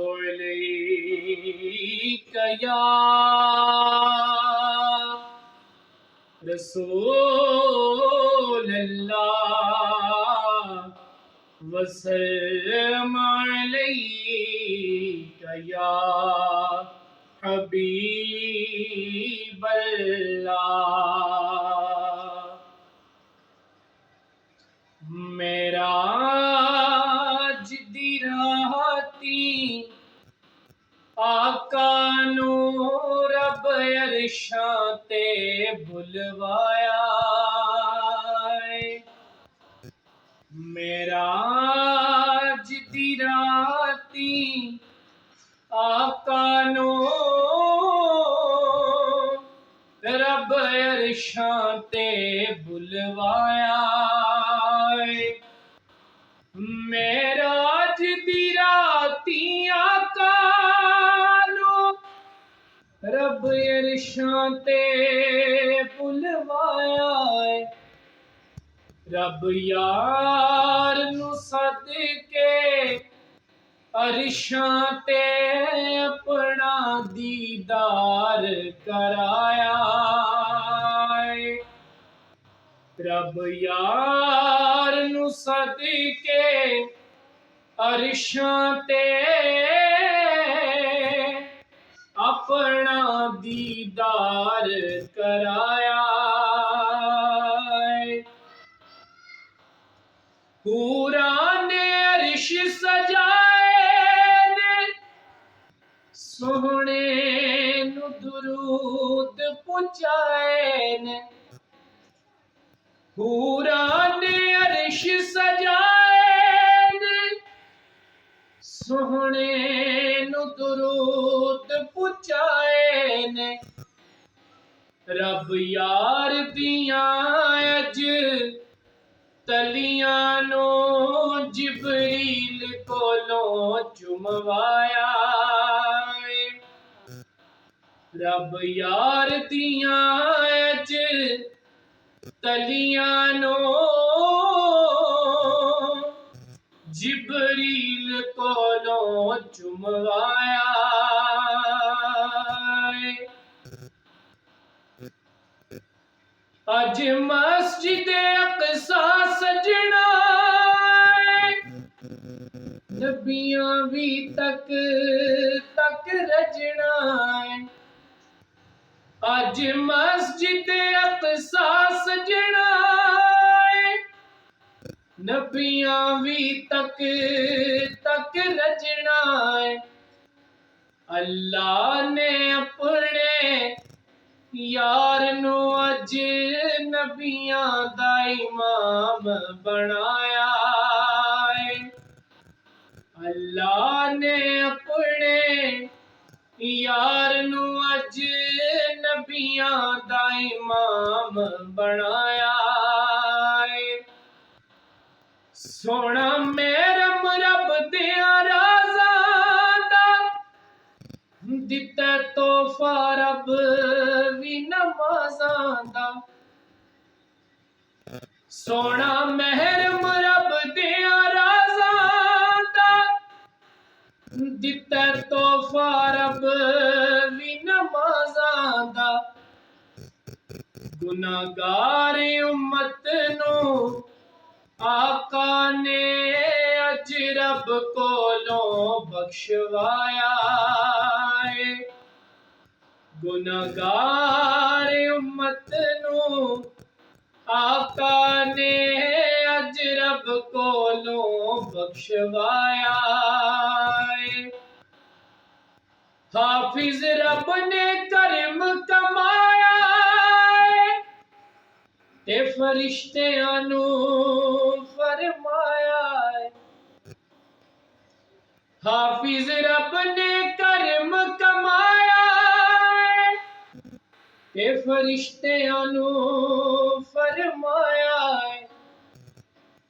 अलैका या रसूल अल्लाह वसल्लम अलैका या हबीब अल्लाह। मेराज दी राती आका नू रब अरशां ते बुलवाया। मेराज दी राती आका नू रब अरशां ते बुलवाया। मेराज दी राती आका नू रब अरशां ते बुलवाया। रब यार नू सदके अरशां ते अपना दीदार कराया। रब यार नू सदके अरशां ते अपना दीदार कराया। हूरा ने अरश सजाए ने सोहने नू दुरूद पहुंचाए ने। हूरा ने अरश सजाए ने सोहने नू दुरूद पहुंचाए ने। रब यार दियां अज तलियां नो जिबरील कोलों चुमवाया। रब यार दियां अज तलियां नो जिबरील कोलों चुमवाया। अज मस्जिद अक़सा सजना नबियां भी तक तक रजना। अज मस्जिद अक़सा सजना नबियां भी तक तक रजना। अल्लाह ने अपने यार नू अज नबियां दा इमाम बनाया। अल्लाह ने अपने यार नू अज नबियां दा इमाम बनाया। सोना मेरम रब दिया राज़ां दा दिता तोहफा रब भी नमाज़ां दा। सोना महरम रब दिया राज़ां दा दिता तोहफा रब भी नमाज़ां दा। गुनाहगार उम्मत नू आका ने अज रब कोलों बख्शवाया। गुनाहगार उम्मत नू आका ने अज रब कोलों बख्शवाया। हाफिज रब ने करम कमाया ते फरिश्तियां नू फरमाया। हाफिज रब ने करम कमाया ते फरिश्तियां नू फरमाया।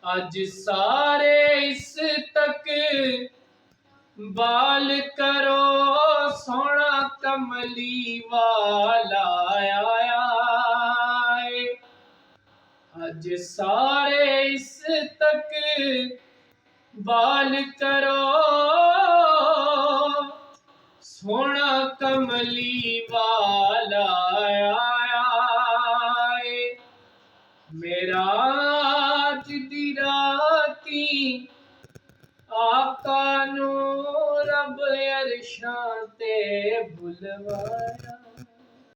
अज सारे इस तक बाल करो सोना कमली वाला आया। अज सारे इस तक बाल करो कमली वाला आया है। मेरा अज दी राती आका नू रब अरशां ते बुलवाया।